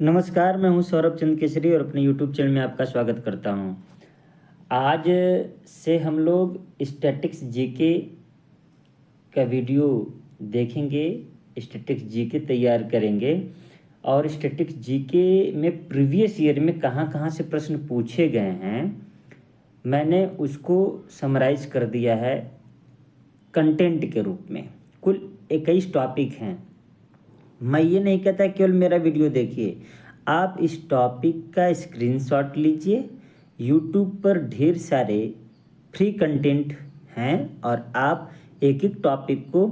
नमस्कार, मैं हूं सौरभ चंद केसरी और अपने यूट्यूब चैनल में आपका स्वागत करता हूं। आज से हम लोग स्टैटिक्स जीके का वीडियो देखेंगे, स्टैटिक्स जीके तैयार करेंगे और स्टैटिक्स जीके में प्रीवियस ईयर में कहां कहां से प्रश्न पूछे गए हैं मैंने उसको समराइज कर दिया है कंटेंट के रूप में। कुल 21 टॉपिक हैं। मैं ये नहीं कहता केवल मेरा वीडियो देखिए, आप इस टॉपिक का स्क्रीनशॉट लीजिए। यूट्यूब पर ढेर सारे फ्री कंटेंट हैं और आप एक एक टॉपिक को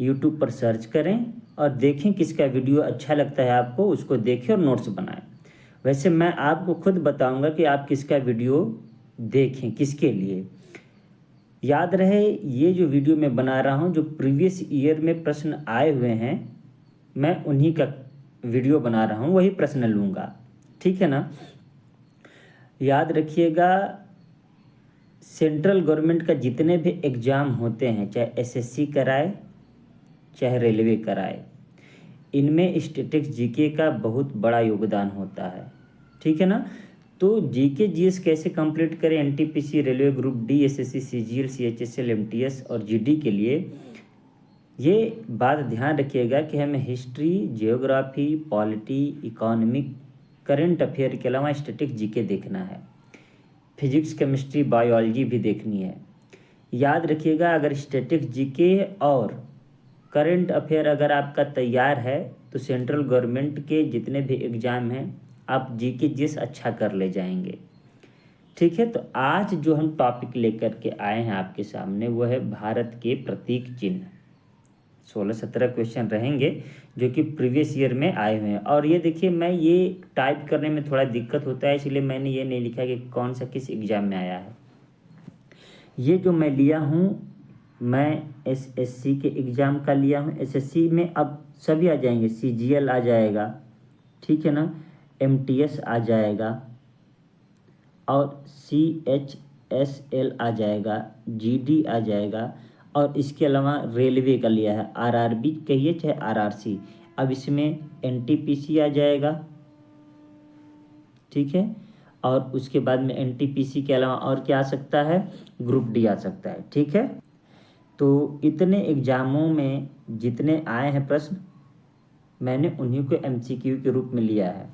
यूट्यूब पर सर्च करें और देखें किसका वीडियो अच्छा लगता है आपको, उसको देखें और नोट्स बनाएं। वैसे मैं आपको खुद बताऊंगा कि आप किसका वीडियो देखें, किसके लिए। याद रहे, ये जो वीडियो मैं बना रहा हूँ, जो प्रीवियस ईयर में प्रश्न आए हुए हैं, मैं उन्हीं का वीडियो बना रहा हूँ, वही प्रश्न लूँगा। ठीक है ना। याद रखिएगा, सेंट्रल गवर्नमेंट का जितने भी एग्ज़ाम होते हैं, चाहे एसएससी कराए चाहे रेलवे कराए, इनमें स्टैटिक्स जीके का बहुत बड़ा योगदान होता है। ठीक है ना। तो जीके जीएस कैसे कंप्लीट करें NTPC, railway group D, SSC, CGL, CHSL, MTS और जीडी के लिए, ये बात ध्यान रखिएगा कि हमें history, geography, polity, economic, current affair के अलावा स्टैटिक जीके देखना है। फिजिक्स, केमिस्ट्री, बायोलॉजी भी देखनी है। याद रखिएगा, अगर स्टैटिक जीके और करंट अफेयर अगर आपका तैयार है तो सेंट्रल गवर्नमेंट के जितने भी एग्ज़ाम हैं आप जीके जिस अच्छा कर ले जाएंगे। ठीक है। तो आज जो हम टॉपिक लेकर के आए हैं आपके सामने, वो है भारत के प्रतीक चिन्ह। 16-17 क्वेश्चन रहेंगे जो कि प्रीवियस ईयर में आए हुए हैं। और ये देखिए, मैं ये टाइप करने में थोड़ा दिक्कत होता है, इसलिए मैंने ये नहीं लिखा कि कौन सा किस एग्ज़ाम में आया है। ये जो मैं लिया हूँ, मैं एसएससी के एग्ज़ाम का लिया हूँ। एसएससी में अब सभी आ जाएंगे, सीजीएल आ जाएगा, ठीक है ना, एमटीएस आ जाएगा और सीएचएसएल आ जाएगा, जीडी आ जाएगा और इसके अलावा रेलवे का लिया है, आरआरबी कहिए चाहे आरआरसी। अब इसमें एनटीपीसी आ जाएगा, ठीक है। और उसके बाद में एनटीपीसी के अलावा और क्या आ सकता है, ग्रुप डी आ सकता है। ठीक है। तो इतने एग्जामों में जितने आए हैं प्रश्न, मैंने उन्हीं को एमसीक्यू के रूप में लिया है।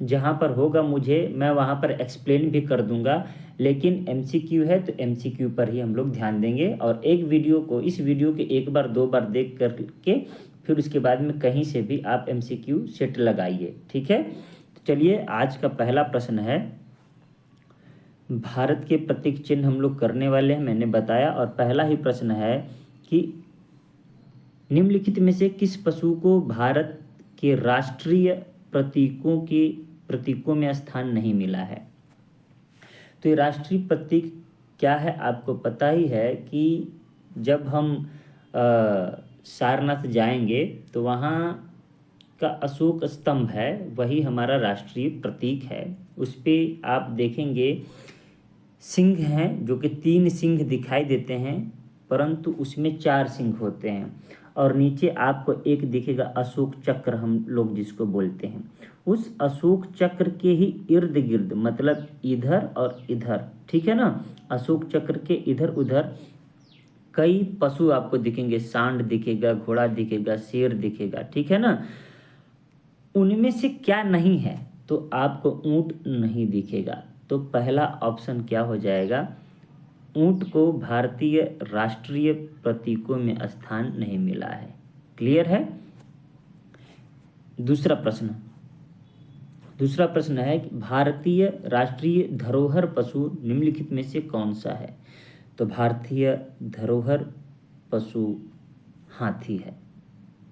जहाँ पर होगा मुझे, मैं वहाँ पर एक्सप्लेन भी कर दूंगा, लेकिन एमसीक्यू है तो एमसीक्यू पर ही हम लोग ध्यान देंगे। और एक वीडियो को, इस वीडियो के एक बार दो बार देख करके फिर उसके बाद में कहीं से भी आप एमसीक्यू सेट लगाइए। ठीक है। तो चलिए, आज का पहला प्रश्न है, भारत के प्रतीक चिन्ह हम लोग करने वाले हैं, मैंने बताया। और पहला ही प्रश्न है कि निम्नलिखित में से किस पशु को भारत के राष्ट्रीय प्रतीकों में स्थान नहीं मिला है। तो ये राष्ट्रीय प्रतीक क्या है, आपको पता ही है कि जब हम सारनाथ जाएंगे तो वहाँ का अशोक स्तंभ है, वही हमारा राष्ट्रीय प्रतीक है। उस पर आप देखेंगे सिंह हैं, जो कि 3 सिंह दिखाई देते हैं, परंतु उसमें 4 सिंह होते हैं। और नीचे आपको एक दिखेगा अशोक चक्र, हम लोग जिसको बोलते हैं। उस अशोक चक्र के ही इर्द गिर्द, मतलब इधर और इधर, ठीक है ना, अशोक चक्र के इधर उधर कई पशु आपको दिखेंगे। सांड दिखेगा, घोड़ा दिखेगा, शेर दिखेगा, ठीक है ना। उनमें से क्या नहीं है, तो आपको ऊंट नहीं दिखेगा। तो पहला ऑप्शन क्या हो जाएगा, ऊंट को भारतीय राष्ट्रीय प्रतीकों में स्थान नहीं मिला है। क्लियर है। दूसरा प्रश्न है कि भारतीय राष्ट्रीय धरोहर पशु निम्नलिखित में से कौन सा है। तो भारतीय धरोहर पशु हाथी है।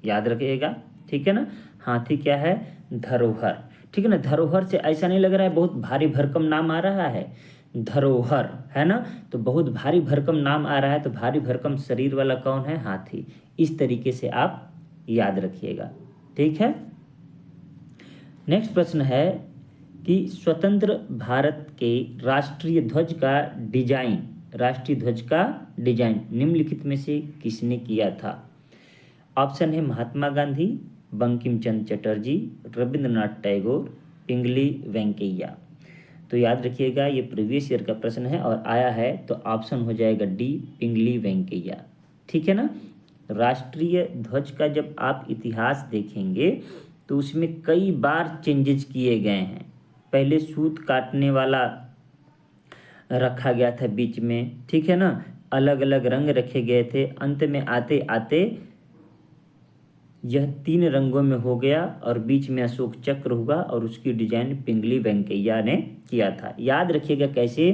याद रखिएगा, ठीक है ना। हाथी क्या है, धरोहर, ठीक है ना। धरोहर से ऐसा नहीं लग रहा है बहुत भारी भरकम नाम आ रहा है, धरोहर है ना, तो बहुत भारी भरकम नाम आ रहा है, तो भारी भरकम शरीर वाला कौन है, हाथी। इस तरीके से आप याद रखिएगा, ठीक है। नेक्स्ट प्रश्न है कि स्वतंत्र भारत के राष्ट्रीय ध्वज का डिजाइन निम्नलिखित में से किसने किया था। ऑप्शन है महात्मा गांधी, बंकिम चंद्र चटर्जी, रविंद्रनाथ टैगोर, पिंगली वेंकैया। तो याद रखिएगा ये प्रीवियस ईयर का प्रश्न है और आया है तो ऑप्शन हो जाएगा डी, पिंगली वेंकैया। ठीक है ना। राष्ट्रीय ध्वज का जब आप इतिहास देखेंगे तो उसमें कई बार चेंजेस किए गए हैं। पहले सूत काटने वाला रखा गया था बीच में, ठीक है ना, अलग अलग रंग रखे गए थे, अंत में आते आते यह 3 रंगों में हो गया और बीच में अशोक चक्र हुआ और उसकी डिजाइन पिंगली वेंकैया ने किया था। याद रखिएगा कैसे,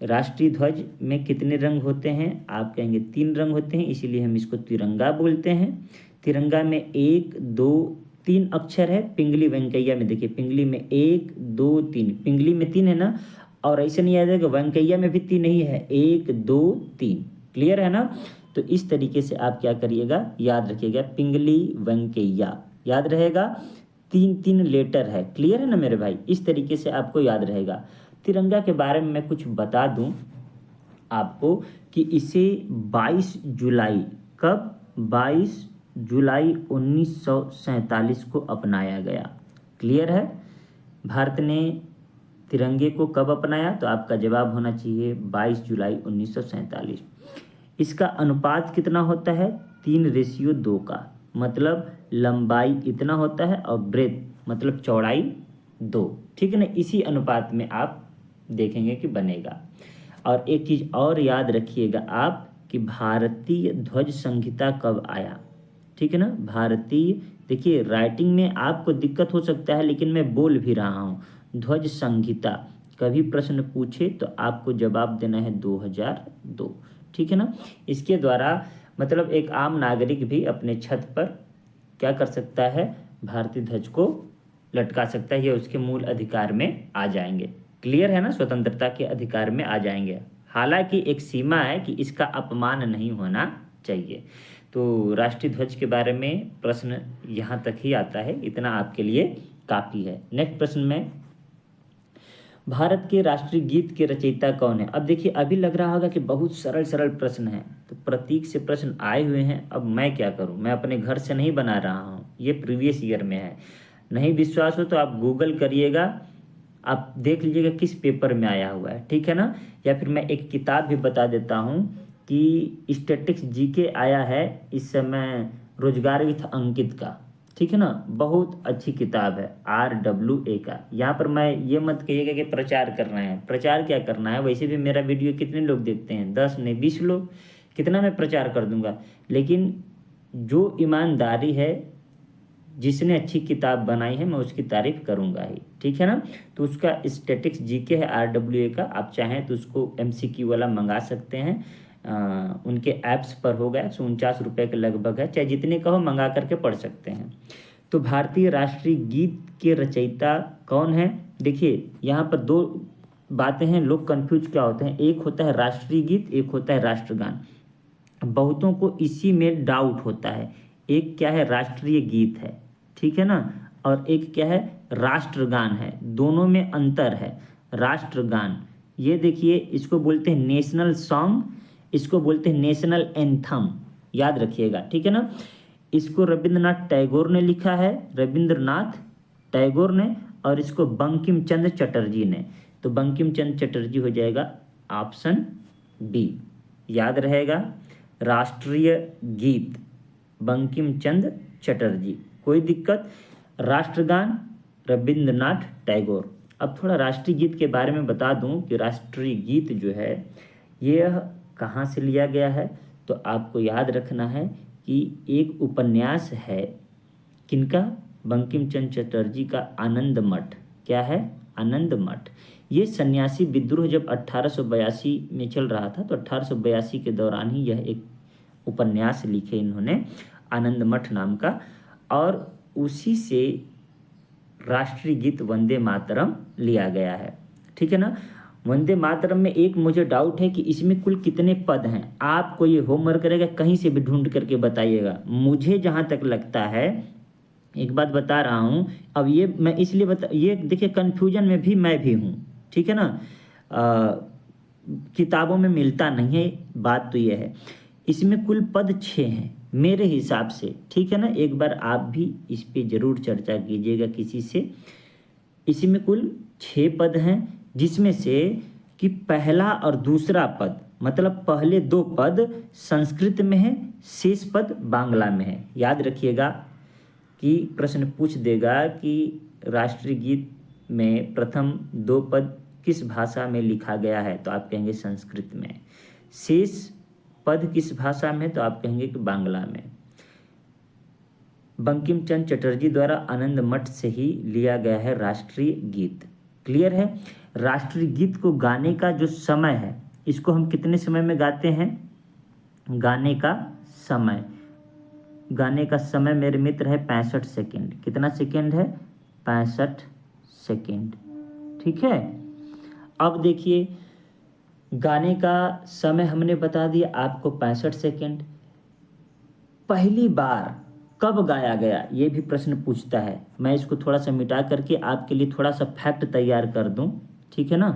राष्ट्रीय ध्वज में कितने रंग होते हैं, आप कहेंगे 3 रंग होते हैं, इसीलिए हम इसको तिरंगा बोलते हैं। तिरंगा में 1 2 3 अक्षर है, पिंगली वेंकैया में देखिए पिंगली में 1 2 3, पिंगली में 3 है ना, और ऐसे नहीं याद है कि वेंकैया में भी 3 नहीं है, 1 2 3। क्लियर है ना। तो इस तरीके से आप क्या करिएगा, याद रखिएगा पिंगली वेंकैया, याद रहेगा। 3 लेटर है। क्लियर है ना मेरे भाई, इस तरीके से आपको याद रहेगा। तिरंगा के बारे में मैं कुछ बता दूं आपको कि इसे 22 जुलाई, कब, 22 जुलाई 1947 को अपनाया गया। क्लियर है। भारत ने तिरंगे को कब अपनाया, तो आपका जवाब होना चाहिए 22 जुलाई 1947। इसका अनुपात कितना होता है, 3:2 का, मतलब लंबाई इतना होता है और ब्रेथ मतलब चौड़ाई 2। ठीक है ना, इसी अनुपात में आप देखेंगे कि बनेगा। और एक चीज़ और याद रखिएगा आप कि भारतीय ध्वज संहिता कब आया। ठीक है ना, भारतीय, देखिए राइटिंग में आपको दिक्कत हो सकता है लेकिन मैं बोल भी रहा हूँ, ध्वज संहिता कभी प्रश्न पूछे तो आपको जवाब देना है 2002। ठीक है ना। इसके द्वारा मतलब एक आम नागरिक भी अपने छत पर क्या कर सकता है, भारतीय ध्वज को लटका सकता है, ये उसके मूल अधिकार में आ जाएंगे। क्लियर है ना, स्वतंत्रता के अधिकार में आ जाएंगे। हालांकि एक सीमा है कि इसका अपमान नहीं होना चाहिए। तो राष्ट्रीय ध्वज के बारे में प्रश्न यहाँ तक ही आता है, इतना आपके लिए काफ़ी है। नेक्स्ट प्रश्न में, भारत के राष्ट्रीय गीत के रचयिता कौन है। अब देखिए अभी लग रहा होगा कि बहुत सरल सरल प्रश्न है, तो प्रतीक से प्रश्न आए हुए हैं, अब मैं क्या करूं, मैं अपने घर से नहीं बना रहा हूं, ये प्रीवियस ईयर में है। नहीं विश्वास हो तो आप गूगल करिएगा, आप देख लीजिएगा किस पेपर में आया हुआ है। ठीक है ना। या फिर मैं एक किताब भी बता देता हूँ कि स्टैटिक्स जीके आया है इस समय, रोजगार विथ अंकित का। ठीक है ना, बहुत अच्छी किताब है, RWA का। यहाँ पर मैं ये मत कहिएगा कि प्रचार करना है, प्रचार क्या करना है, वैसे भी मेरा वीडियो कितने लोग देखते हैं, 10 नहीं 20 लोग, कितना मैं प्रचार कर दूंगा। लेकिन जो ईमानदारी है, जिसने अच्छी किताब बनाई है, मैं उसकी तारीफ करूंगा ही। ठीक है ना। तो उसका स्टैटिक्स जीके है RWA का, आप चाहें तो उसको MCQ वाला मंगा सकते हैं, उनके ऐप्स पर होगा, 149 रुपये के लगभग है, चाहे जितने का हो मंगा करके पढ़ सकते हैं। तो भारतीय राष्ट्रीय गीत के रचयिता कौन है, देखिए यहाँ पर 2 बातें हैं, लोग कंफ्यूज क्या होते हैं, एक होता है राष्ट्रीय गीत, एक होता है राष्ट्रगान। बहुतों को इसी में डाउट होता है, एक क्या है राष्ट्रीय गीत है, ठीक है ना, और एक क्या है राष्ट्रगान है, दोनों में अंतर है। राष्ट्रगान ये देखिए, इसको बोलते हैं नेशनल सॉन्ग, इसको बोलते हैं नेशनल एंथम, याद रखिएगा। ठीक है ना। इसको रविंद्रनाथ टैगोर ने लिखा है, रविंद्रनाथ टैगोर ने, और इसको बंकिम चंद्र चटर्जी ने। तो बंकिम चंद्र चटर्जी हो जाएगा ऑप्शन बी, याद रहेगा। राष्ट्रीय गीत बंकिम चंद्र चटर्जी, कोई दिक्कत। राष्ट्रगान रविंद्रनाथ टैगोर। अब थोड़ा राष्ट्रीय गीत के बारे में बता दूं कि राष्ट्रीय गीत जो है यह कहाँ से लिया गया है, तो आपको याद रखना है कि एक उपन्यास है, किनका, बंकिम चंद्र चटर्जी का, आनंद मठ। क्या है, आनंद मठ। ये सन्यासी विद्रोह जब 1882 में चल रहा था, तो 1882 के दौरान ही यह एक उपन्यास लिखे इन्होंने, आनंद मठ नाम का, और उसी से राष्ट्रीय गीत वंदे मातरम लिया गया है। ठीक है ना। वंदे मातरम में एक मुझे डाउट है कि इसमें कुल कितने पद हैं, आपको ये होमवर्क करेगा, कहीं से भी ढूंढ करके बताइएगा। मुझे जहाँ तक लगता है, एक बात बता रहा हूँ, अब ये मैं इसलिए ये देखिए कन्फ्यूजन में भी मैं भी हूँ। ठीक है ना। किताबों में मिलता नहीं है, बात तो ये है। इसमें कुल पद 6 हैं, मेरे हिसाब से, ठीक है ना। एक बार आप भी इस पे ज़रूर चर्चा कीजिएगा किसी से। इसी में कुल 6 पद हैं, जिसमें से कि पहला और दूसरा पद, मतलब पहले 2 पद संस्कृत में है, शेष पद बांग्ला में है। याद रखिएगा कि प्रश्न पूछ देगा कि राष्ट्रीय गीत में प्रथम 2 पद किस भाषा में लिखा गया है, तो आप कहेंगे संस्कृत में। शेष पद किस भाषा में, तो आप कहेंगे कि बांग्ला में। बंकिम चंद्र चटर्जी द्वारा आनंद मठ से ही लिया गया है राष्ट्रीय गीत। क्लियर है। राष्ट्रीय गीत को गाने का जो समय है, इसको हम कितने समय में गाते हैं? गाने का समय, गाने का समय मेरे मित्र है 65 सेकेंड। कितना सेकेंड है? 65 सेकेंड। ठीक है। अब देखिए, गाने का समय हमने बता दिया आपको 65 सेकेंड। पहली बार कब गाया गया, ये भी प्रश्न पूछता है। मैं इसको थोड़ा सा मिटा करके आपके लिए थोड़ा सा फैक्ट तैयार कर दूं, ठीक है ना,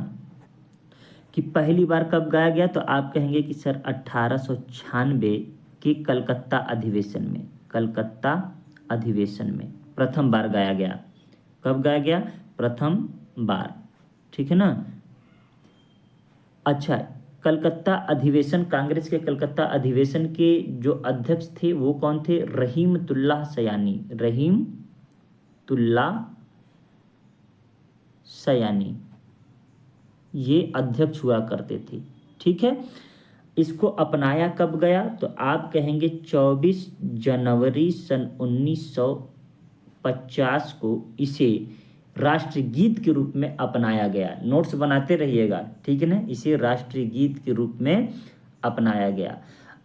कि पहली बार कब गाया गया, तो आप कहेंगे कि सर 1896 के कलकत्ता अधिवेशन में, कलकत्ता अधिवेशन में प्रथम बार गाया गया। कब गाया गया? प्रथम बार, ठीक है ना। अच्छा, कलकत्ता अधिवेशन, कांग्रेस के कलकत्ता अधिवेशन के जो अध्यक्ष थे वो कौन थे? रहीमतुल्लाह सयानी, रहीमतुल्लाह सयानी, ये अध्यक्ष हुआ करते थे। ठीक है। इसको अपनाया कब गया, तो आप कहेंगे 24 जनवरी सन 1950 को इसे राष्ट्रीय गीत के रूप में अपनाया गया। नोट्स बनाते रहिएगा, ठीक है ना। इसे राष्ट्रीय गीत के रूप में अपनाया गया।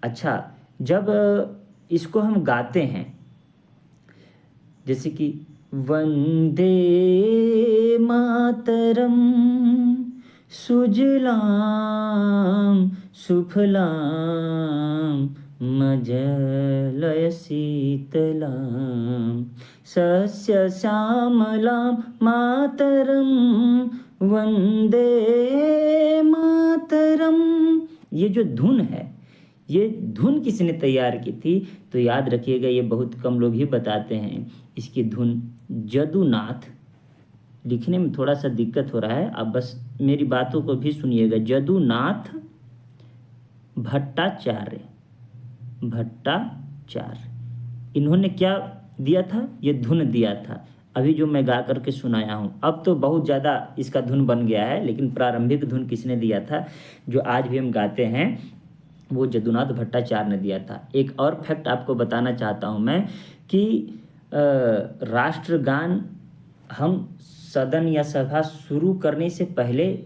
अच्छा, जब इसको हम गाते हैं, जैसे कि वंदे मातरम सुजलाम सुफलाम मजलय शीतलाम सस्य श्यामलाम मातरम वंदे मातरम। ये जो धुन है, ये धुन किसने तैयार की थी, तो याद रखिएगा, ये बहुत कम लोग ही बताते हैं। इसकी धुन जदुनाथ, लिखने में थोड़ा सा दिक्कत हो रहा है, आप बस मेरी बातों को भी सुनिएगा। जदुनाथ भट्टाचार्य, भट्टाचार्य, इन्होंने क्या दिया था? ये धुन दिया था, अभी जो मैं गा करके सुनाया हूँ। अब तो बहुत ज़्यादा इसका धुन बन गया है, लेकिन प्रारंभिक धुन किसने दिया था, जो आज भी हम गाते हैं, वो जदुनाथ भट्टाचार्य ने दिया था। एक और फैक्ट आपको बताना चाहता हूँ मैं कि राष्ट्रगान हम सदन या सभा शुरू करने से पहले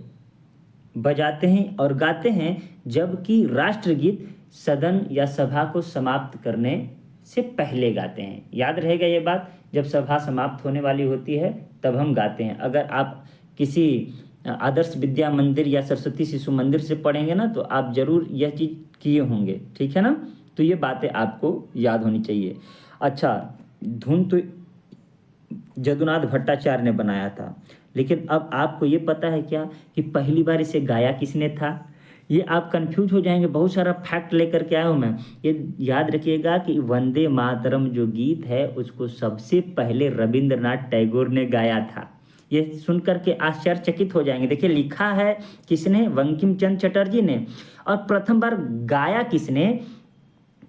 बजाते हैं और गाते हैं, जबकि राष्ट्रगीत सदन या सभा को समाप्त करने से पहले गाते हैं। याद रहेगा ये बात, जब सभा समाप्त होने वाली होती है तब हम गाते हैं। अगर आप किसी आदर्श विद्या मंदिर या सरस्वती शिशु मंदिर से पढ़ेंगे ना, तो आप जरूर यह चीज़ किए होंगे, ठीक है ना। तो ये बातें आपको याद होनी चाहिए। अच्छा, धुन तो जदुनाथ भट्टाचार्य ने बनाया था, लेकिन अब आपको ये पता है क्या कि पहली बार इसे गाया किसने था? ये आप कंफ्यूज हो जाएंगे, बहुत सारा फैक्ट लेकर के आया हूँ मैं। ये याद रखिएगा कि वंदे मातरम जो गीत है, उसको सबसे पहले रविंद्रनाथ टैगोर ने गाया था। ये सुनकर के आश्चर्यचकित हो जाएंगे। देखिए, लिखा है किसने? बंकिम चंद्र चटर्जी ने। और प्रथम बार गाया किसने?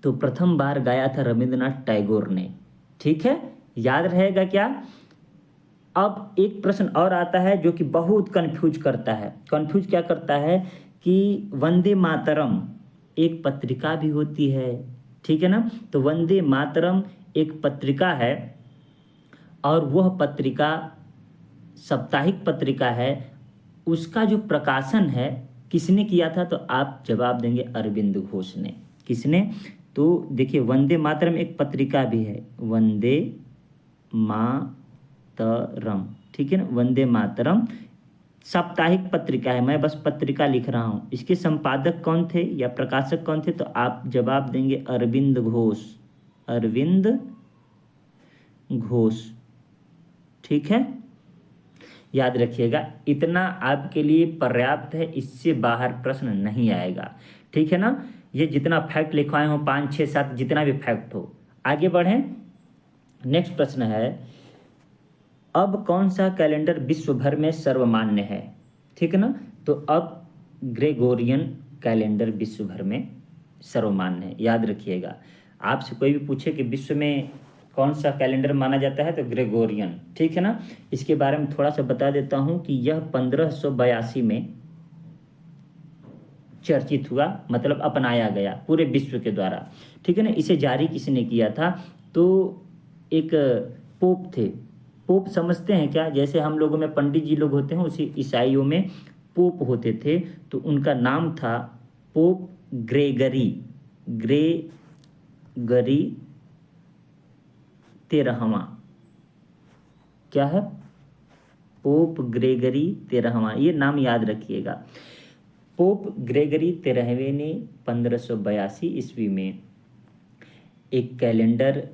तो प्रथम बार गाया था रविंद्रनाथ टैगोर ने। ठीक है, याद रहेगा क्या? अब एक प्रश्न और आता है जो कि बहुत कंफ्यूज करता है। कंफ्यूज क्या करता है कि वंदे मातरम एक पत्रिका भी होती है, ठीक है ना। तो वंदे मातरम एक पत्रिका है, और वह पत्रिका साप्ताहिक पत्रिका है। उसका जो प्रकाशन है किसने किया था, तो आप जवाब देंगे अरविंद घोष ने। किसने? तो देखिए, वंदे मातरम एक पत्रिका भी है, वंदे मातरम, ठीक है ना। वंदे मातरम साप्ताहिक पत्रिका है, मैं बस पत्रिका लिख रहा हूँ। इसके संपादक कौन थे या प्रकाशक कौन थे, तो आप जवाब देंगे अरविंद घोष, अरविंद घोष, ठीक है। याद रखिएगा, इतना आपके लिए पर्याप्त है, इससे बाहर प्रश्न नहीं आएगा, ठीक है ना। ये जितना फैक्ट लिखवाए हो 5 6 7 जितना भी फैक्ट हो। आगे बढ़ें। नेक्स्ट प्रश्न है, अब कौन सा कैलेंडर विश्व भर में सर्वमान्य है? ठीक है ना, तो अब ग्रेगोरियन कैलेंडर विश्व भर में सर्वमान्य है, याद रखिएगा। आपसे कोई भी पूछे कि विश्व में कौन सा कैलेंडर माना जाता है तो ग्रेगोरियन, ठीक है ना। इसके बारे में थोड़ा सा बता देता हूँ कि यह 1582 में चर्चित हुआ, मतलब अपनाया गया पूरे विश्व के द्वारा, ठीक है ना। इसे जारी किसने किया था? तो एक पोप थे। पोप समझते हैं क्या? जैसे हम लोगों में पंडित जी लोग होते हैं, उसी ईसाइयों में पोप होते थे, तो उनका नाम था पोप ग्रेगरी। ग्रेगरी 13वां। क्या है? पोप ग्रेगरी 13वां, ये नाम याद रखिएगा। पोप ग्रेगरी 13वें ने 1582 ईस्वी में एक कैलेंडर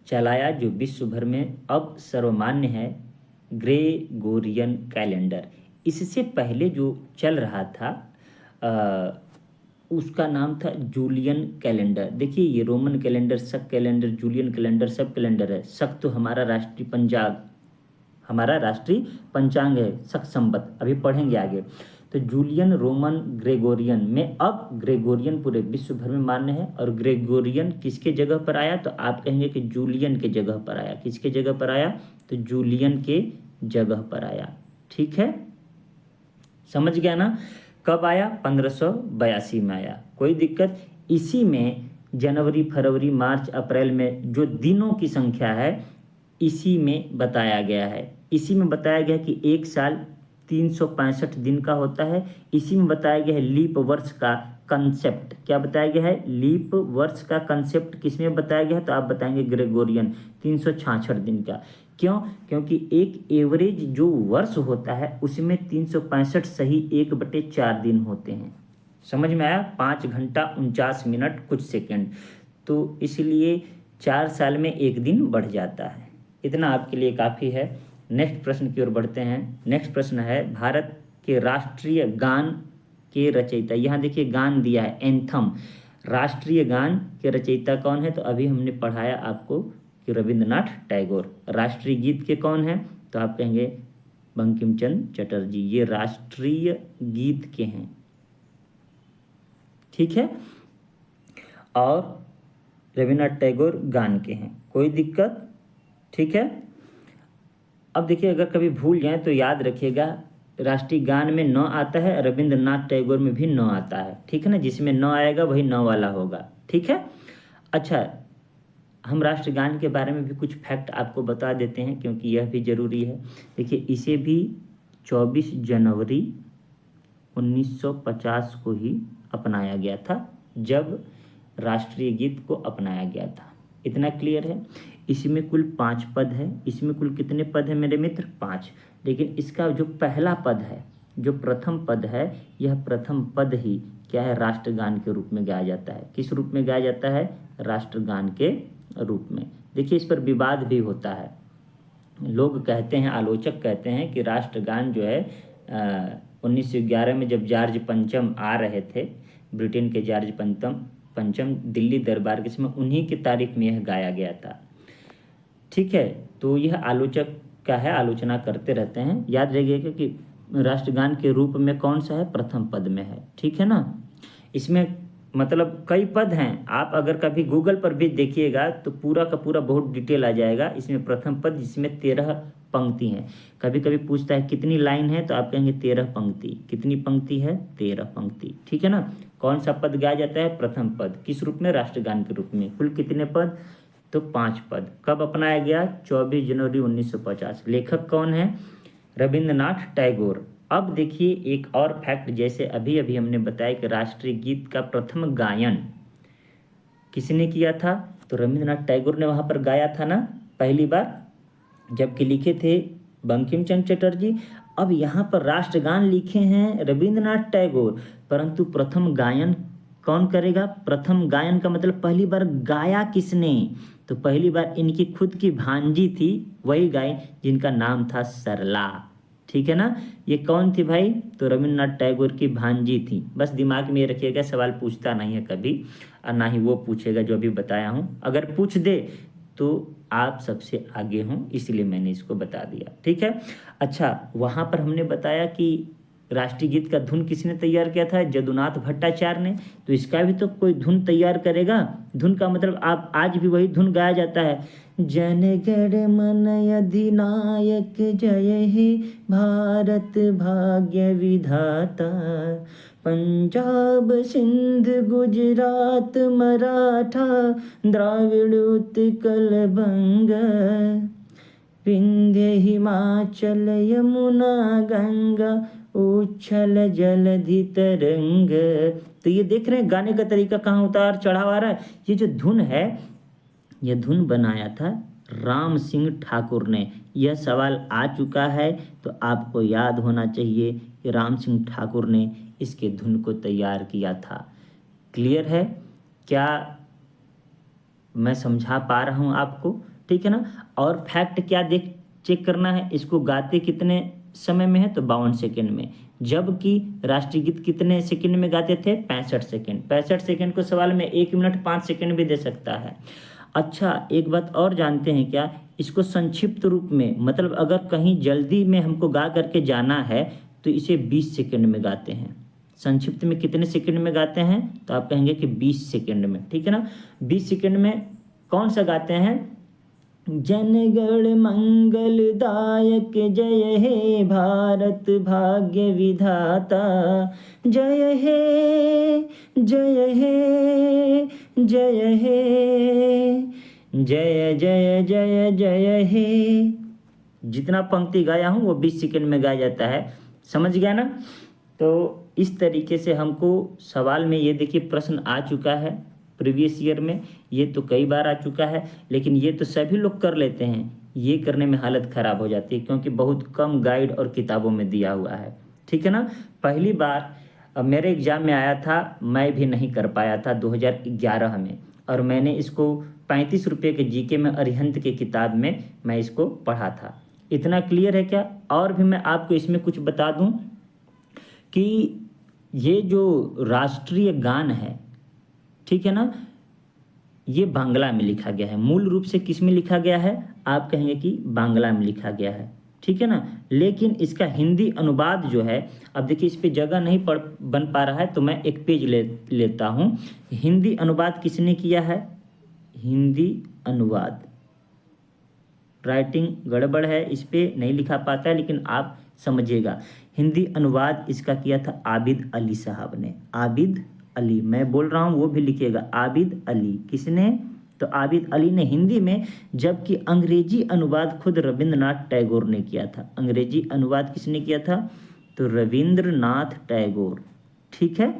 चलाया जो विश्व भर में अब सर्वमान्य है, ग्रेगोरियन कैलेंडर। इससे पहले जो चल रहा था उसका नाम था जूलियन कैलेंडर। देखिए, ये Roman calendar, Saka calendar, Julian calendar सब कैलेंडर है। शक तो हमारा राष्ट्रीय पंचांग है, शक संवत, अभी पढ़ेंगे आगे। तो जूलियन, रोमन, ग्रेगोरियन में अब ग्रेगोरियन पूरे विश्व भर में मान्य है। और ग्रेगोरियन किसके जगह पर आया? तो आप कहेंगे कि जूलियन के जगह पर आया। किसके जगह पर आया? तो जूलियन के जगह पर आया। ठीक है, समझ गया ना। कब आया? 1582 में आया, कोई दिक्कत? इसी में जनवरी, फरवरी, मार्च, अप्रैल में जो दिनों की संख्या है इसी में बताया गया है। इसी में बताया गया कि एक साल 365 दिन का होता है। इसी में बताया गया है लीप वर्ष का कंसेप्ट। क्या बताया गया है? लीप वर्ष का कंसेप्ट किसमें बताया गया है? तो आप बताएंगे ग्रेगोरियन, 366 दिन का। क्यों? क्योंकि एक एवरेज जो वर्ष होता है उसमें 365 सही 1/4 दिन होते हैं। समझ में आया? 5 घंटा 49 मिनट कुछ सेकंड, तो इसलिए 4 साल में एक दिन बढ़ जाता है। इतना आपके लिए काफ़ी है। नेक्स्ट प्रश्न की ओर बढ़ते हैं। नेक्स्ट प्रश्न है, भारत के राष्ट्रीय गान के रचयिता। यहाँ देखिए गान दिया है, एंथम। राष्ट्रीय गान के रचयिता कौन है? तो अभी हमने पढ़ाया आपको कि रविंद्रनाथ टैगोर। राष्ट्रीय गीत के कौन है? तो आप कहेंगे बंकिम चंद्र चटर्जी। ये राष्ट्रीय गीत के हैं, ठीक है। और रविंद्रनाथ टैगोर गान के हैं, कोई दिक्कत? ठीक है। अब देखिए, अगर कभी भूल जाए तो याद रखिएगा, राष्ट्रीय गान में 9 आता है, रविंद्रनाथ टैगोर में भी 9 आता है, ठीक है ना। जिसमें 9 आएगा वही 9 वाला होगा, ठीक है। अच्छा, हम राष्ट्रगान के बारे में भी कुछ फैक्ट आपको बता देते हैं क्योंकि यह भी ज़रूरी है। देखिए, इसे भी 24 जनवरी 1950 को ही अपनाया गया था, जब राष्ट्रीय गीत को अपनाया गया था। इतना क्लियर है। इसमें कुल 5 पद है। इसमें कुल कितने पद हैं मेरे मित्र? 5। लेकिन इसका जो पहला पद है, जो प्रथम पद है, यह प्रथम पद ही क्या है? राष्ट्रगान के रूप में गाया जाता है। किस रूप में गाया जाता है? राष्ट्रगान के रूप में। देखिए, इस पर विवाद भी होता है। लोग कहते हैं, आलोचक कहते हैं कि राष्ट्रगान जो है 1911 में जब जॉर्ज पंचम आ रहे थे, ब्रिटेन के जॉर्ज पंचम दिल्ली दरबार के समय, उन्हीं की तारीख में यह गाया गया था, ठीक है। तो यह आलोचक का है, आलोचना करते रहते हैं। याद रखिएगा कि राष्ट्रगान के रूप में कौन सा है? प्रथम पद में है, ठीक है ना। इसमें मतलब कई पद हैं, आप अगर कभी गूगल पर भी देखिएगा तो पूरा का पूरा बहुत डिटेल आ जाएगा। इसमें प्रथम पद जिसमें 13 पंक्ति हैं। कभी कभी पूछता है कितनी लाइन है, तो आप कहेंगे 13 पंक्ति। कितनी पंक्ति है? 13 पंक्ति, ठीक है ना। कौन सा पद गाया जाता है? प्रथम पद। किस रूप में? राष्ट्रगान के रूप में। कुल कितने पद? तो 5 पद। कब अपनाया गया? 24 जनवरी 1950। लेखक कौन है? रविंद्रनाथ टैगोर। अब देखिए एक और फैक्ट, जैसे अभी अभी हमने बताया कि राष्ट्रीय गीत का प्रथम गायन किसने किया था? तो रविंद्रनाथ टैगोर ने वहाँ पर गाया था ना पहली बार, जबकि लिखे थे बंकिम चंद्र चटर्जी। अब यहाँ पर राष्ट्रगान लिखे हैं रविंद्रनाथ टैगोर, परंतु प्रथम गायन कौन करेगा? प्रथम गायन का मतलब पहली बार गाया किसने? तो पहली बार इनकी खुद की भांजी थी, वही गाय, जिनका नाम था सरला। ठीक है ना। ये कौन थी भाई? तो रविन्द्रनाथ टैगोर की भांजी थी। बस दिमाग में ये रखिएगा, सवाल पूछता नहीं है कभी और ना ही वो पूछेगा जो अभी बताया हूँ। अगर पूछ दे तो आप सबसे आगे हों, इसलिए मैंने इसको बता दिया, ठीक है। अच्छा, वहाँ पर हमने बताया कि राष्ट्रीय गीत का धुन किसने तैयार किया था? जदुनाथ भट्टाचार्य ने। तो इसका भी तो कोई धुन तैयार करेगा। धुन का मतलब आप आज भी वही धुन गाया जाता है, जन गण मन अधिनायक जय हे भारत भाग्य विधाता, पंजाब सिंध गुजरात मराठा द्राविड़ उत्कल बंग, विंध्य हिमाचल यमुना गंगा उच्छल जलधि तरंग। तो ये देख रहे हैं गाने का तरीका कहाँ उतार चढ़ाव आ रहा है। ये जो धुन है, ये धुन बनाया था राम सिंह ठाकुर ने। यह सवाल आ चुका है तो आपको याद होना चाहिए कि राम सिंह ठाकुर ने इसके धुन को तैयार किया था। क्लियर है क्या? मैं समझा पा रहा हूँ आपको, ठीक है ना। और फैक्ट क्या देख चेक करना है, इसको गाते कितने समय में है? तो 52 सेकेंड में। जबकि राष्ट्रीय गीत कितने सेकंड में गाते थे? 65 सेकंड। 65 सेकंड को सवाल में 1 मिनट 5 सेकंड भी दे सकता है। अच्छा, एक बात और जानते हैं क्या? इसको संक्षिप्त रूप में, मतलब अगर कहीं जल्दी में हमको गा करके जाना है तो इसे 20 सेकंड में गाते हैं। संक्षिप्त में कितने सेकंड में गाते हैं? तो आप कहेंगे कि 20 सेकंड में, ठीक है ना। 20 सेकंड में कौन सा गाते हैं? जनगण मंगलदायक जय हे भारत भाग्य विधाता, जय हे जय हे जय हे जय जय जय जय हे। जितना पंक्ति गाया हूँ वो 20 सेकंड में गाया जाता है। समझ गया ना। तो इस तरीके से हमको सवाल में, ये देखिए प्रश्न आ चुका है प्रीवियस ईयर में, ये तो कई बार आ चुका है, लेकिन ये तो सभी लोग कर लेते हैं। ये करने में हालत ख़राब हो जाती है क्योंकि बहुत कम गाइड और किताबों में दिया हुआ है, ठीक है ना। पहली बार मेरे एग्ज़ाम में आया था, मैं भी नहीं कर पाया था 2011 में, और मैंने इसको 35 रुपये के जीके में अरिहंत के किताब में मैं इसको पढ़ा था। इतना क्लियर है क्या? और भी मैं आपको इसमें कुछ बता दूं कि ये जो राष्ट्रीय गान है, ठीक है ना, ये बांग्ला में लिखा गया है। मूल रूप से किस में लिखा गया है? आप कहेंगे कि बांग्ला में लिखा गया है, ठीक है ना। लेकिन इसका हिंदी अनुवाद जो है, अब देखिए इस पे जगह नहीं पढ़ बन पा रहा है तो मैं एक पेज लेता हूँ। हिंदी अनुवाद किसने किया है? हिंदी अनुवाद, राइटिंग गड़बड़ है, इस पे नहीं लिखा पाता है, लेकिन आप समझिएगा। हिंदी अनुवाद इसका किया था आबिद अली साहब ने। आबिद अली, मैं बोल रहा हूँ वो भी लिखिएगा, आबिद अली। किसने? तो आबिद अली ने हिंदी में, जबकि अंग्रेजी अनुवाद खुद रविंद्रनाथ टैगोर ने किया था। अंग्रेजी अनुवाद किसने किया था? तो रविंद्रनाथ टैगोर, ठीक है।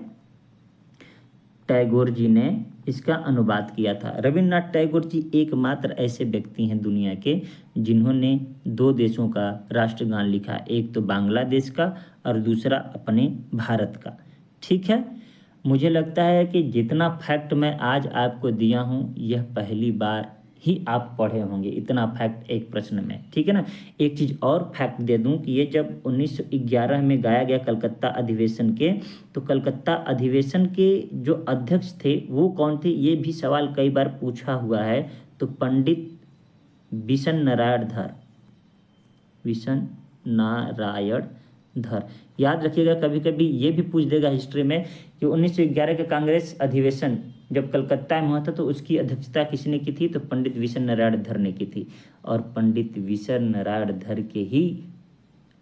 टैगोर जी ने इसका अनुवाद किया था। रविन्द्रनाथ टैगोर जी एकमात्र ऐसे व्यक्ति हैं दुनिया के जिन्होंने 2 देशों का राष्ट्रगान लिखा, एक तो बांग्लादेश का और दूसरा अपने भारत का, ठीक है। मुझे लगता है कि जितना फैक्ट मैं आज आपको दिया हूँ, यह पहली बार ही आप पढ़े होंगे, इतना फैक्ट एक प्रश्न में, ठीक है ना। एक चीज़ और फैक्ट दे दूं कि ये जब 1911 में गाया गया कलकत्ता अधिवेशन के, तो कलकत्ता अधिवेशन के जो अध्यक्ष थे वो कौन थे, ये भी सवाल कई बार पूछा हुआ है। तो पंडित बिशन नारायण धर, बिशन नारायण धर, याद रखिएगा। कभी कभी ये भी पूछ देगा हिस्ट्री में कि 1911 के कांग्रेस अधिवेशन जब कलकत्ता में हुआ था तो उसकी अध्यक्षता किसने की थी? तो पंडित विशन नारायण धर ने की थी। और पंडित विशन नारायण धर के ही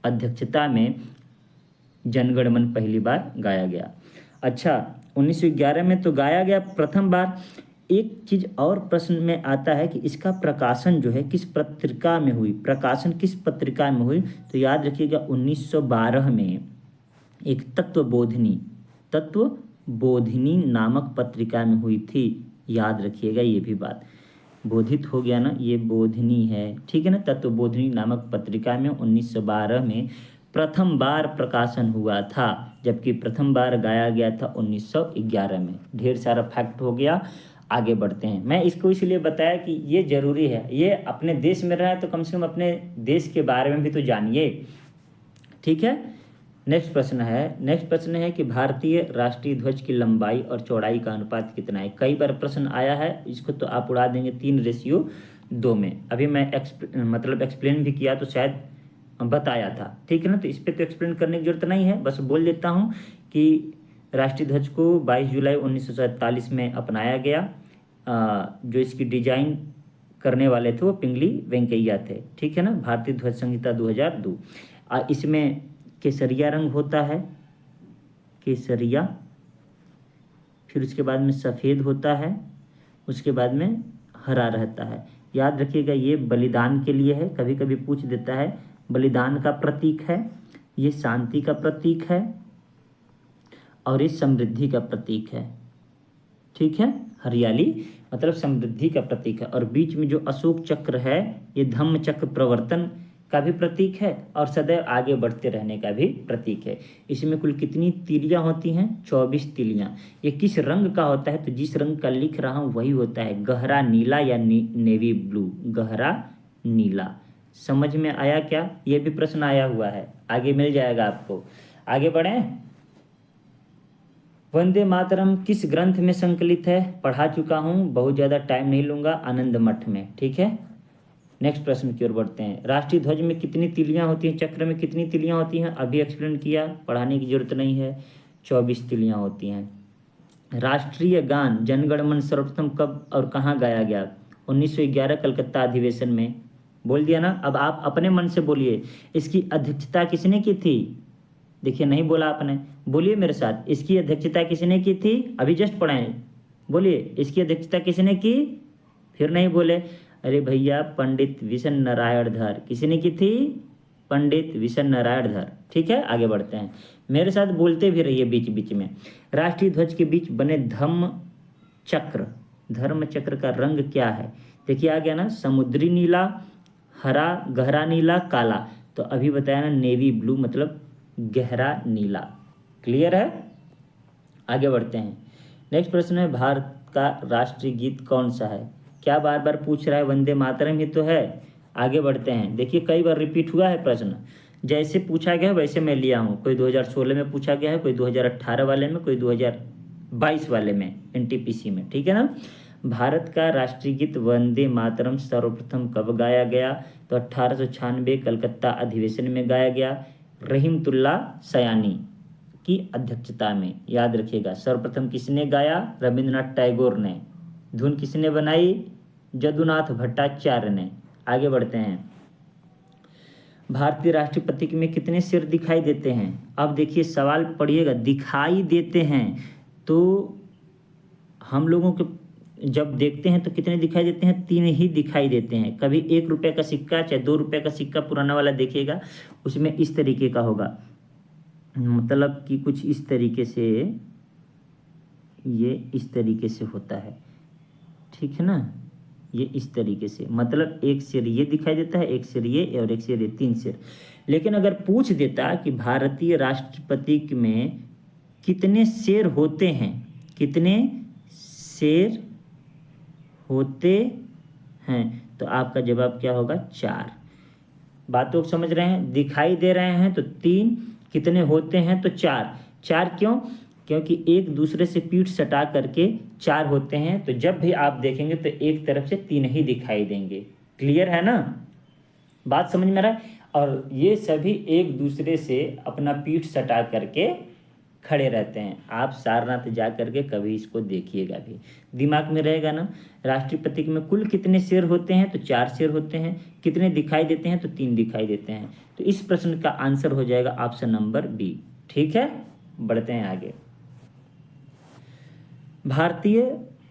अध्यक्षता में जनगण मन पहली बार गाया गया। अच्छा, 1911 में तो गाया गया प्रथम बार। एक चीज़ और प्रश्न में आता है कि इसका प्रकाशन जो है किस पत्रिका में हुई? प्रकाशन किस पत्रिका में हुई? तो याद रखिएगा 1912 में एक तत्वबोधिनी नामक पत्रिका में हुई थी। याद रखिएगा ये भी बात, बोधित हो गया ना, ये बोधिनी है, ठीक है ना। तत्वबोधिनी नामक पत्रिका में 1912 में प्रथम बार प्रकाशन हुआ था, जबकि प्रथम बार गाया गया था 1911 में। ढेर सारा फैक्ट हो गया, आगे बढ़ते हैं। मैं इसको इसलिए बताया कि ये ज़रूरी है, ये अपने देश में रहा है तो कम से कम अपने देश के बारे में भी तो जानिए। ठीक है। नेक्स्ट प्रश्न है कि भारतीय राष्ट्रीय ध्वज की लंबाई और चौड़ाई का अनुपात कितना है। कई बार प्रश्न आया है, इसको तो आप उड़ा देंगे 3:2 में। अभी मैं एक्सप्लेन भी किया तो शायद बताया था, ठीक है ना। तो इस पर तो एक्सप्लेन करने की जरूरत नहीं है, बस बोल देता हूँ कि राष्ट्रीय ध्वज को 22 जुलाई 1947 में अपनाया गया। जो इसकी डिजाइन करने वाले थे वो पिंगली वेंकैया थे, ठीक है ना। भारतीय ध्वज संहिता 2002। इसमें केसरिया रंग होता है, केसरिया, फिर उसके बाद में सफ़ेद होता है, उसके बाद में हरा रहता है। याद रखिएगा ये बलिदान के लिए है, कभी कभी पूछ देता है। बलिदान का प्रतीक है, ये शांति का प्रतीक है, और ये समृद्धि का प्रतीक है, ठीक है। हरियाली मतलब समृद्धि का प्रतीक है। और बीच में जो अशोक चक्र है ये धम्म चक्र प्रवर्तन का भी प्रतीक है और सदैव आगे बढ़ते रहने का भी प्रतीक है। इसमें कुल कितनी तीलियां होती हैं? 24 तीलियां। ये किस रंग का होता है? तो जिस रंग का लिख रहा हूँ वही होता है, गहरा नीला या नेवी ब्लू, गहरा नीला। समझ में आया क्या? ये भी प्रश्न आया हुआ है, आगे मिल जाएगा आपको। आगे बढ़ें। वंदे मातरम किस ग्रंथ में संकलित है? पढ़ा चुका हूँ, बहुत ज़्यादा टाइम नहीं लूँगा, आनंद मठ में, ठीक है। नेक्स्ट प्रश्न की ओर बढ़ते हैं। राष्ट्रीय ध्वज में कितनी तीलियां होती हैं? चक्र में कितनी तीलियां होती हैं? अभी एक्सप्लेन किया, पढ़ाने की जरूरत नहीं है। 24 तीलियां होती हैं। राष्ट्रीय गान जनगण मन सर्वप्रथम कब और कहाँ गाया गया? 1911 कलकत्ता अधिवेशन में। बोल दिया ना। अब आप अपने मन से बोलिए, इसकी अध्यक्षता किसने की थी? देखिए नहीं बोला आपने, बोलिए मेरे साथ, इसकी अध्यक्षता किसने की थी? अभी जस्ट पढ़ाएं, बोलिए इसकी अध्यक्षता किसने की? फिर नहीं बोले। अरे भैया, पंडित विशन नारायण धर। किसने की थी? पंडित विशन नारायण धर, ठीक है। आगे बढ़ते हैं, मेरे साथ बोलते भी रहिए बीच बीच में। राष्ट्रीय ध्वज के बीच बने धम्म चक्र का रंग क्या है? देखिए आ गया ना, समुद्री नीला, हरा, गहरा नीला, काला। तो अभी बताया ना, नेवी ब्लू मतलब गहरा नीला। क्लियर है? आगे बढ़ते हैं। नेक्स्ट प्रश्न है, भारत का राष्ट्रीय गीत कौन सा है? क्या बार बार पूछ रहा है? वंदे मातरम ही तो है। आगे बढ़ते हैं। देखिए कई बार रिपीट हुआ है प्रश्न, जैसे पूछा गया है वैसे मैं लिया हूँ। कोई 2016 में पूछा गया है, कोई 2018 वाले में, कोई 2022 वाले में एनटीपीसी में, ठीक है ना। भारत का राष्ट्रीय गीत वंदे मातरम सर्वप्रथम कब गाया गया? तो 1896 कलकत्ता अधिवेशन में गाया गया, रहीमतुल्ला सयानी की अध्यक्षता में। याद रखिएगा, सर्वप्रथम किसने गाया? रविंद्रनाथ टैगोर ने। धुन किसने बनाई? जदुनाथ भट्टाचार्य ने। आगे बढ़ते हैं। भारतीय राष्ट्रीय प्रतीक में कितने सिर दिखाई देते हैं? अब देखिए सवाल पढ़िएगा, दिखाई देते हैं तो हम लोगों के जब देखते हैं तो कितने दिखाई देते हैं? 3 ही दिखाई देते हैं। कभी 1 रुपये का सिक्का, चाहे 2 रुपये का सिक्का पुराना वाला देखिएगा, उसमें इस तरीके का होगा, मतलब कि कुछ इस तरीके से, ये इस तरीके से होता है, ठीक है ना। ये इस तरीके से, मतलब एक सिर ये दिखाई देता है, एक सिर ये और एक सिर ये, 3 सिर। लेकिन अगर पूछ देता कि भारतीय राष्ट्रीय प्रतीक में कितने शेर होते हैं, कितने शेर होते हैं, तो आपका जवाब क्या होगा? 4। बातों को समझ रहे हैं? दिखाई दे रहे हैं तो 3, कितने होते हैं तो 4। 4 क्यों? क्योंकि एक दूसरे से पीठ सटा करके 4 होते हैं। तो जब भी आप देखेंगे तो एक तरफ से 3 ही दिखाई देंगे। क्लियर है ना? बात समझ में आ रहा है? और ये सभी एक दूसरे से अपना पीठ सटा करके खड़े रहते हैं। आप सारनाथ जा करके कभी इसको देखिएगा भी, दिमाग में रहेगा ना। राष्ट्रीय प्रतीक में कुल कितने शेर होते हैं? तो 4 शेर होते हैं। कितने दिखाई देते हैं? तो 3 दिखाई देते हैं। तो इस प्रश्न का आंसर हो जाएगा ऑप्शन नंबर बी, ठीक है। बढ़ते हैं आगे। भारतीय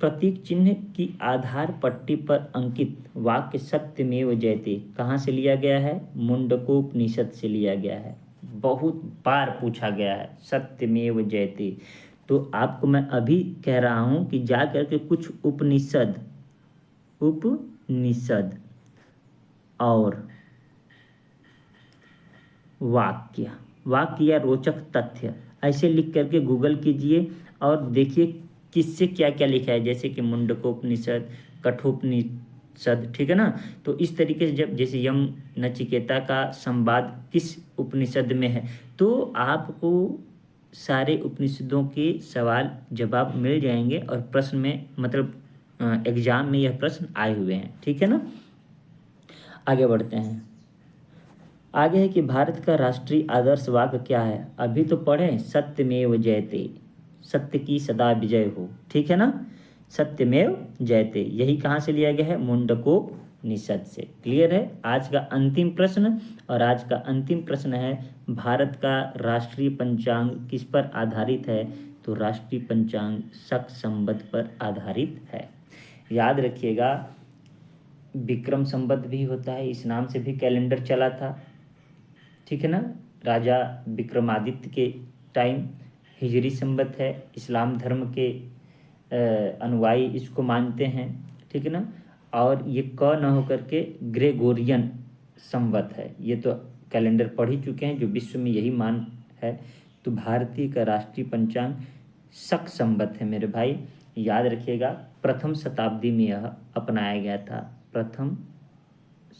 प्रतीक चिन्ह की आधार पट्टी पर अंकित वाक्य सत्यमेव जयते कहाँ से लिया गया है? मुंडकोपनिषद से लिया गया है। बहुत बार पूछा गया है, सत्यमेव जयते। तो आपको मैं अभी कह रहा हूं कि जा करके कुछ उपनिषद और वाक्य या रोचक तथ्य ऐसे लिख करके गूगल कीजिए और देखिए किससे क्या क्या लिखा है। जैसे कि मुंडकोपनिषद, सद, ठीक है ना। तो इस तरीके से जब जैसे यम नचिकेता का संवाद किस उपनिषद में है, तो आपको सारे उपनिषदों के सवाल जवाब मिल जाएंगे और प्रश्न में मतलब एग्जाम में यह प्रश्न आए हुए हैं, ठीक है ना। आगे बढ़ते हैं। आगे है कि भारत का राष्ट्रीय आदर्श वाक्य क्या है। अभी तो पढ़ें, सत्यमेव जयते, सत्य की सदा विजय हो, ठीक है ना। सत्यमेव जयते, यही कहाँ से लिया गया है, मुंडकोपनिषद से। क्लियर है। आज का अंतिम प्रश्न, और आज का अंतिम प्रश्न है, भारत का राष्ट्रीय पंचांग किस पर आधारित है, तो राष्ट्रीय पंचांग शक संवत पर आधारित है। याद रखिएगा, विक्रम संवत भी होता है, इस नाम से भी कैलेंडर चला था, ठीक है ना। राजा विक्रमादित्य के टाइम हिजरी संवत है, इस्लाम धर्म के अनुयायी इसको मानते हैं, ठीक है ना। और ये क न होकर के ग्रेगोरियन संवत है, ये तो कैलेंडर पढ़ ही चुके हैं, जो विश्व में यही मान है। तो भारतीय का राष्ट्रीय पंचांग शक संवत है मेरे भाई, याद रखिएगा। प्रथम शताब्दी में यह अपनाया गया था, प्रथम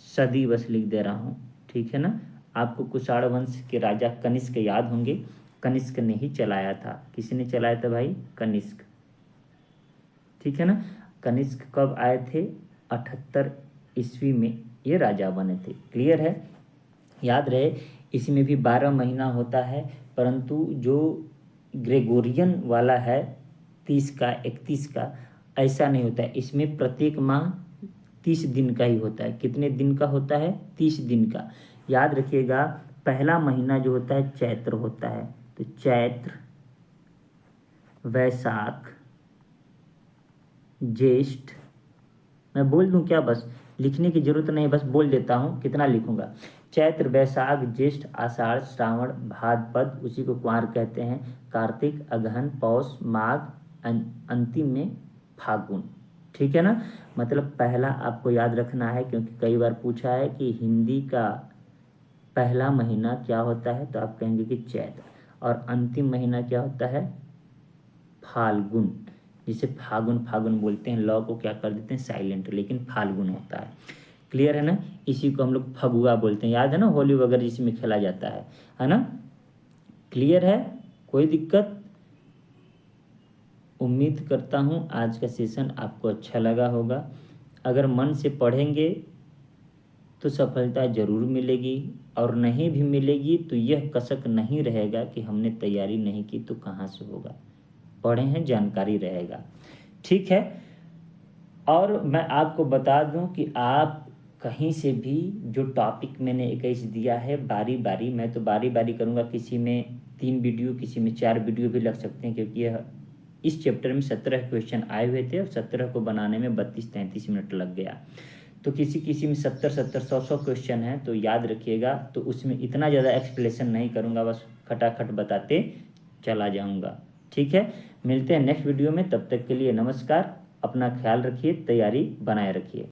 सदी बस लिख दे रहा हूँ, ठीक है ना। आपको कुषाण वंश के राजा कनिष्क याद होंगे, कनिष्क ने ही चलाया था। किसने चलाया था भाई, कनिष्क, ठीक है ना। कनिष्क कब आए थे, 78 ईस्वी में ये राजा बने थे। क्लियर है। याद रहे, इसमें भी 12 महीना होता है, परंतु जो ग्रेगोरियन वाला है 30 का 31 का, ऐसा नहीं होता है। इसमें प्रत्येक माह 30 दिन का ही होता है। कितने दिन का होता है, 30 दिन का। याद रखिएगा, पहला महीना जो होता है चैत्र होता है, तो चैत्र, वैशाख, ज्येष्ठ, मैं बोल दूं क्या, बस लिखने की जरूरत नहीं, बस बोल देता हूँ, कितना लिखूंगा। चैत्र, वैशाख, ज्येष्ठ, आषाढ़, श्रावण, भाद्रपद, उसी को कुंवार कहते हैं, कार्तिक, अगहन, पौष, माघ, अंतिम में फागुन, ठीक है ना। मतलब पहला आपको याद रखना है, क्योंकि कई बार पूछा है कि हिंदी का पहला महीना क्या होता है, तो आप कहेंगे कि चैत्र, और अंतिम महीना क्या होता है, फाल्गुन, जिसे फागुन फागुन बोलते हैं। लॉ को क्या कर देते हैं, साइलेंट, लेकिन फाल्गुन होता है। क्लियर है ना। इसी को हम लोग फगुआ बोलते हैं, याद है ना, होली वगैरह जिसमें खेला जाता है ना। क्लियर है, कोई दिक्कत। उम्मीद करता हूँ आज का सेशन आपको अच्छा लगा होगा। अगर मन से पढ़ेंगे तो सफलता ज़रूर मिलेगी, और नहीं भी मिलेगी तो यह कसक नहीं रहेगा कि हमने तैयारी नहीं की तो कहाँ से होगा। पढ़े हैं, जानकारी रहेगा, ठीक है। और मैं आपको बता दूं कि आप कहीं से भी जो टॉपिक मैंने 21 दिया है, बारी बारी, मैं तो बारी बारी करूंगा, किसी में 3 वीडियो, किसी में 4 वीडियो भी लग सकते हैं, क्योंकि यह इस चैप्टर में 17 क्वेश्चन आए हुए थे, और 17 को बनाने में 32-33 मिनट लग गया। तो किसी किसी में 70-70, 100-100 क्वेश्चन हैं, तो याद रखिएगा। तो उसमें इतना ज़्यादा एक्सप्लेनेशन नहीं करूँगा, बस खटाखट बताते चला जाऊँगा, ठीक है। मिलते हैं नेक्स्ट वीडियो में, तब तक के लिए नमस्कार। अपना ख्याल रखिए, तैयारी बनाए रखिए।